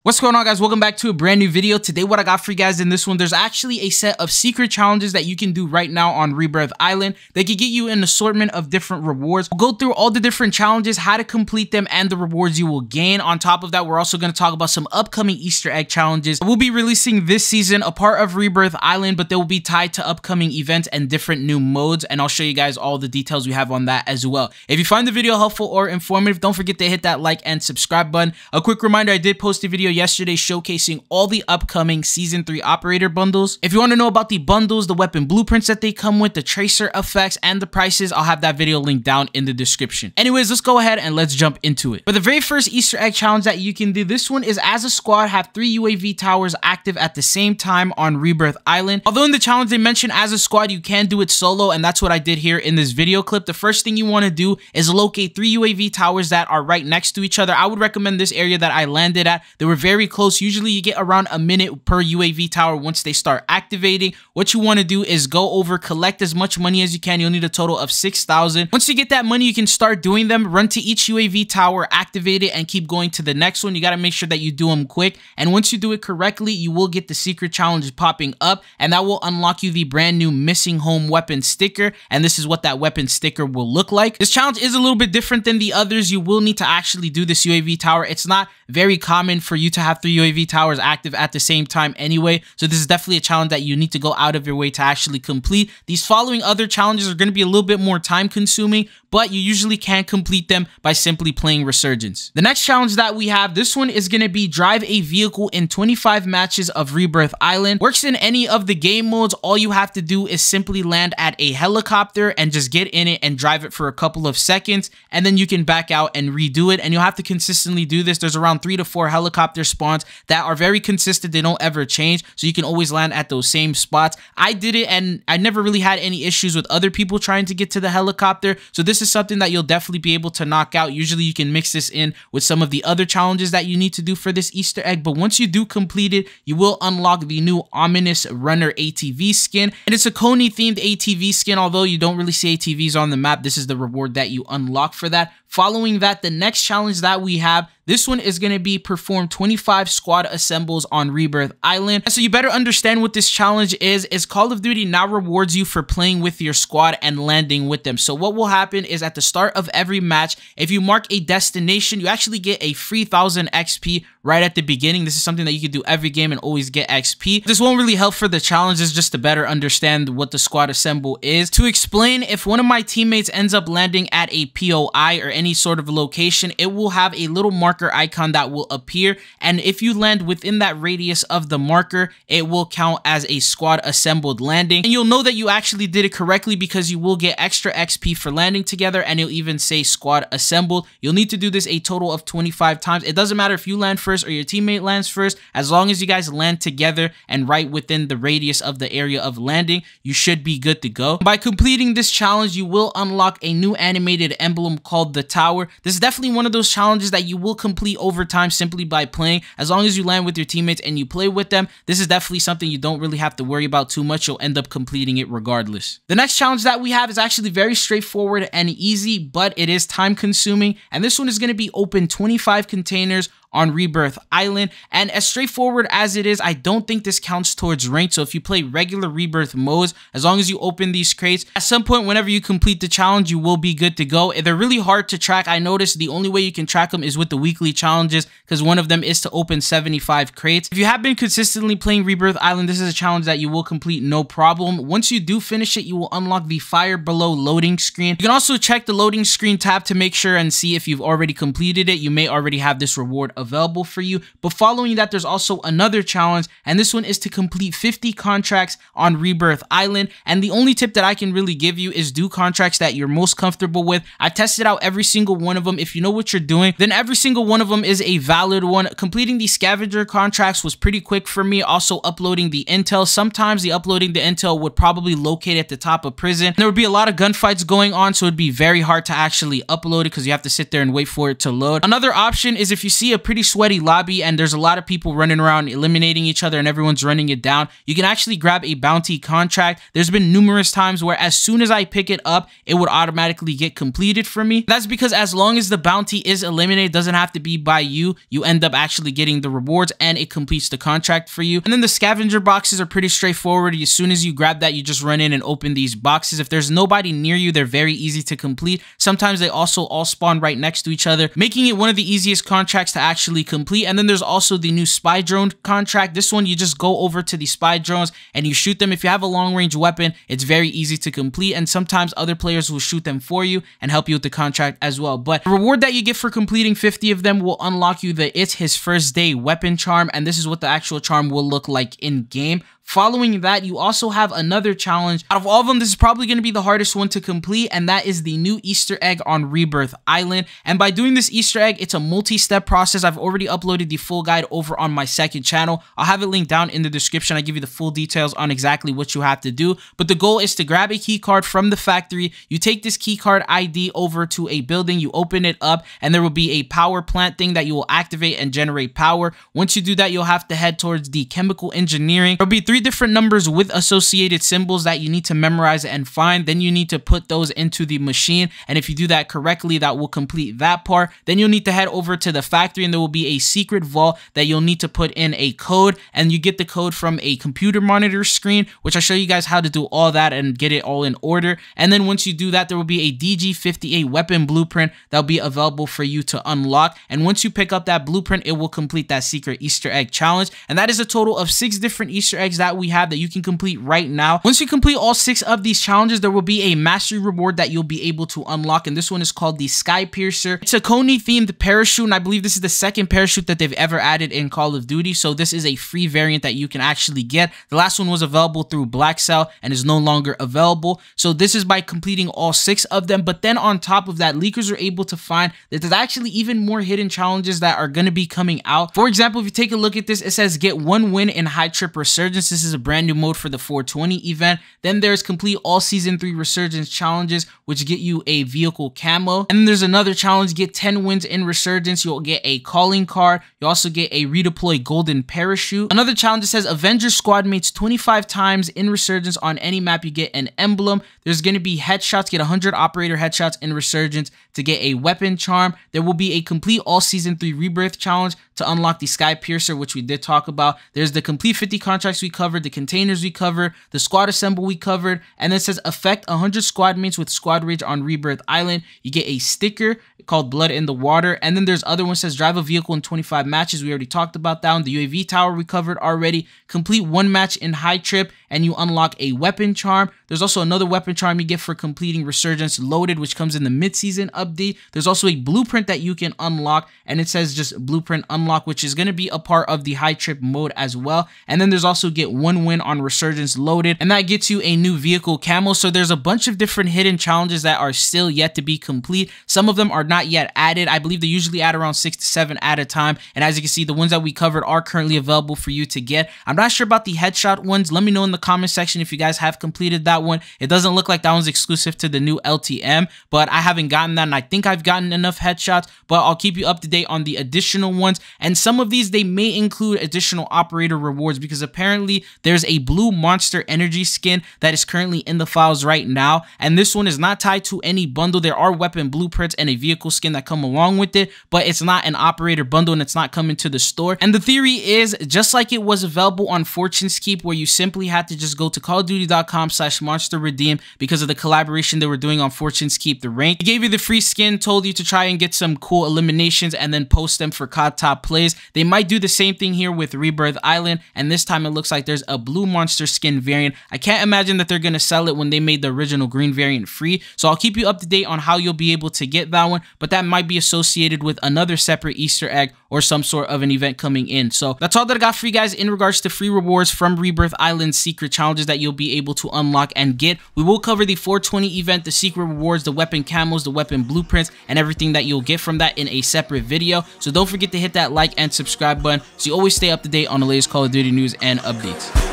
What's going on, guys? Welcome back to a brand new video. Today what I got for you guys in this one, there's actually a set of secret challenges that you can do right now on Rebirth Island. They can get you an assortment of different rewards. We'll go through all the different challenges, how to complete them, and the rewards you will gain. On top of that, we're also going to talk about some upcoming Easter egg challenges we'll be releasing this season, a part of Rebirth Island, but they will be tied to upcoming events and different new modes, and I'll show you guys all the details we have on that as well. If you find the video helpful or informative, don't forget to hit that like and subscribe button. A quick reminder, I did post a video yesterday showcasing all the upcoming season 3 operator bundles. If you want to know about the bundles, the weapon blueprints that they come with, the tracer effects, and the prices, I'll have that video linked down in the description. Anyways, let's go ahead and let's jump into it. For the very first Easter egg challenge that you can do, this one is as a squad, have 3 UAV towers active at the same time on Rebirth Island. Although in the challenge they mentioned as a squad, you can do it solo, and that's what I did here in this video clip. The first thing you want to do is locate 3 UAV towers that are right next to each other. I would recommend this area that I landed at. They were very close. Usually you get around a minute per UAV tower once they start activating. What you want to do is go over, collect as much money as you can. You'll need a total of 6,000. Once you get that money, you can start doing them. Run to each UAV tower, activate it, and keep going to the next one. You got to make sure that you do them quick. And once you do it correctly, you will get the secret challenge popping up, and that will unlock you the brand new missing home weapon sticker. And this is what that weapon sticker will look like. This challenge is a little bit different than the others. You will need to actually do this UAV tower. It's not very common for you to have 3 UAV towers active at the same time anyway, so this is definitely a challenge that you need to go out of your way to actually complete. These following other challenges are going to be a little bit more time consuming, but you usually can complete them by simply playing Resurgence. The next challenge that we have, this one is going to be drive a vehicle in 25 matches of Rebirth Island. Works in any of the game modes. All you have to do is simply land at a helicopter and just get in it and drive it for a couple of seconds, and then you can back out and redo it, and you'll have to consistently do this. There's around 3 to 4 helicopter spawns that are very consistent. They don't ever change, so you can always land at those same spots. I did it and I never really had any issues with other people trying to get to the helicopter, so this is something that you'll definitely be able to knock out. Usually you can mix this in with some of the other challenges that you need to do for this Easter egg, but once you do complete it, you will unlock the new Ominous Runner ATV skin, and it's a Coney themed ATV skin. Although you don't really see ATVs on the map, this is the reward that you unlock for that. Following that, the next challenge that we have, this one is going to be perform 25 squad assembles on Rebirth Island. So you better understand what this challenge is Call of Duty now rewards you for playing with your squad and landing with them. So what will happen is at the start of every match, if you mark a destination, you actually get a free 1,000 XP right at the beginning. This is something that you can do every game and always get XP. This won't really help for the challenges, just to better understand what the squad assemble is. To explain, if one of my teammates ends up landing at a POI or any sort of location, it will have a little marker icon that will appear, and if you land within that radius of the marker, it will count as a squad assembled landing, and you'll know that you actually did it correctly because you will get extra XP for landing together, and it'll even say squad assembled. You'll need to do this a total of 25 times. It doesn't matter if you land first or your teammate lands first, as long as you guys land together and right within the radius of the area of landing, you should be good to go. By completing this challenge, you will unlock a new animated emblem called the Tower. This is definitely one of those challenges that you will complete over time simply by playing. As long as you land with your teammates and you play with them, this is definitely something you don't really have to worry about too much. You'll end up completing it regardless. The next challenge that we have is actually very straightforward and easy, but it is time consuming, and this one is going to be open 25 containers on Rebirth Island. And as straightforward as it is, I don't think this counts towards ranked. So if you play regular Rebirth modes, as long as you open these crates, at some point whenever you complete the challenge, you will be good to go. They're really hard to track. I noticed the only way you can track them is with the weekly challenges, because one of them is to open 75 crates. If you have been consistently playing Rebirth Island, this is a challenge that you will complete no problem. Once you do finish it, you will unlock the Fire Below loading screen. You can also check the loading screen tab to make sure and see if you've already completed it. You may already have this reward available for you. But following that, there's also another challenge, and this one is to complete 50 contracts on Rebirth Island. And the only tip that I can really give you is do contracts that you're most comfortable with. I tested out every single one of them. If you know what you're doing, then every single one of them is a valid one. Completing the scavenger contracts was pretty quick for me. Also uploading the intel. Sometimes the uploading the intel would probably locate at the top of prison. There would be a lot of gunfights going on, so it'd be very hard to actually upload it because you have to sit there and wait for it to load. Another option is if you see a pretty pretty sweaty lobby and there's a lot of people running around eliminating each other and everyone's running it down, you can actually grab a bounty contract. There's been numerous times where as soon as I pick it up, it would automatically get completed for me. That's because as long as the bounty is eliminated, it doesn't have to be by you, you end up actually getting the rewards and it completes the contract for you. And then the scavenger boxes are pretty straightforward. As soon as you grab that, you just run in and open these boxes. If there's nobody near you, they're very easy to complete. Sometimes they also all spawn right next to each other, making it one of the easiest contracts to actually complete. And then there's also the new spy drone contract. This one, you just go over to the spy drones and you shoot them. If you have a long range weapon, it's very easy to complete, and sometimes other players will shoot them for you and help you with the contract as well. But the reward that you get for completing 50 of them will unlock you the It's His First Day weapon charm, and this is what the actual charm will look like in game. Following that, you also have another challenge. Out of all of them, this is probably going to be the hardest one to complete, and that is the new Easter egg on Rebirth Island. And by doing this Easter egg, it's a multi-step process. I've already uploaded the full guide over on my second channel. I'll have it linked down in the description. I give you the full details on exactly what you have to do. But the goal is to grab a key card from the factory. You take this key card ID over to a building, you open it up, and there will be a power plant thing that you will activate and generate power. Once you do that, you'll have to head towards the chemical engineering. There'll be 3 different numbers with associated symbols that you need to memorize and find. Then you need to put those into the machine, and if you do that correctly, that will complete that part. Then you'll need to head over to the factory and there will be a secret vault that you'll need to put in a code, and you get the code from a computer monitor screen, which I'll show you guys how to do all that and get it all in order. And then once you do that, there will be a DG58 weapon blueprint that'll be available for you to unlock, and once you pick up that blueprint, it will complete that secret Easter egg challenge. And that is a total of 6 different Easter eggs that we have that you can complete right now. Once you complete all 6 of these challenges, there will be a mastery reward that you'll be able to unlock, and this one is called the Sky Piercer. It's a Coney themed parachute, and I believe this is the second parachute that they've ever added in Call of Duty, so this is a free variant that you can actually get. The last one was available through Black Cell and is no longer available, so this is by completing all 6 of them. But then on top of that, leakers are able to find that there's actually even more hidden challenges that are going to be coming out. For example, if you take a look at this, it says get 1 win in High Trip Resurgence. This is a brand new mode for the 420 event. Then there's complete all season 3 Resurgence challenges, which get you a vehicle camo. And then there's another challenge, get 10 wins in Resurgence. You'll get a calling card. You also get a redeploy golden parachute. Another challenge says Avengers squad mates 25 times in Resurgence. On any map, you get an emblem. There's going to be headshots, get 100 operator headshots in Resurgence to get a weapon charm. There will be a complete all season 3 Rebirth challenge to unlock the Sky Piercer, which we did talk about. There's the complete 50 contracts we covered, the containers we covered, the squad assemble we covered, and then it says affect 100 squad mates with squad rage on Rebirth Island. You get a sticker called Blood in the Water. And then there's other ones says drive a vehicle in 25 matches. We already talked about that one. The UAV tower we covered already. Complete 1 match in High Trip and you unlock a weapon charm. There's also another weapon charm you get for completing Resurgence Loaded, which comes in the mid-season update. There's also a blueprint that you can unlock, and it says just blueprint unlock, which is going to be a part of the High Trip mode as well. And then there's also get 1 win on Resurgence Loaded, and that gets you a new vehicle camo. So there's a bunch of different hidden challenges that are still yet to be complete. Some of them are not yet added. I believe they usually add around 6 to 7 at a time, and as you can see, the ones that we covered are currently available for you to get. I'm not sure about the headshot ones. Let me know in the comment section if you guys have completed that one. It doesn't look like that one's exclusive to the new LTM, but I haven't gotten that, and I think I've gotten enough headshots, but I'll keep you up to date on the additional ones. And some of these, they may include additional operator rewards, because apparently there's a blue Monster Energy skin that is currently in the files right now, and this one is not tied to any bundle. There are weapon blueprints and a vehicle skin that come along with it, but it's not an operator bundle and it's not coming to the store. And the theory is, just like it was available on Fortune's Keep, where you simply had to just go to callofduty.com/monsterredeem because of the collaboration they were doing on Fortune's Keep, the rank. It gave you the free skin, told you to try and get some cool eliminations and then post them for COD top plays. They might do the same thing here with Rebirth Island, and this time it looks like there's a blue monster skin variant. I can't imagine that they're going to sell it when they made the original green variant free, so I'll keep you up to date on how you'll be able to get that one, but that might be associated with another separate Easter egg or some sort of an event coming in. So that's all that I got for you guys in regards to free rewards from Rebirth Island secret challenges that you'll be able to unlock and get. We will cover the 420 event, the secret rewards, the weapon camos, the weapon blueprints, and everything that you'll get from that in a separate video. So don't forget to hit that like and subscribe button so you always stay up to date on the latest Call of Duty news and updates.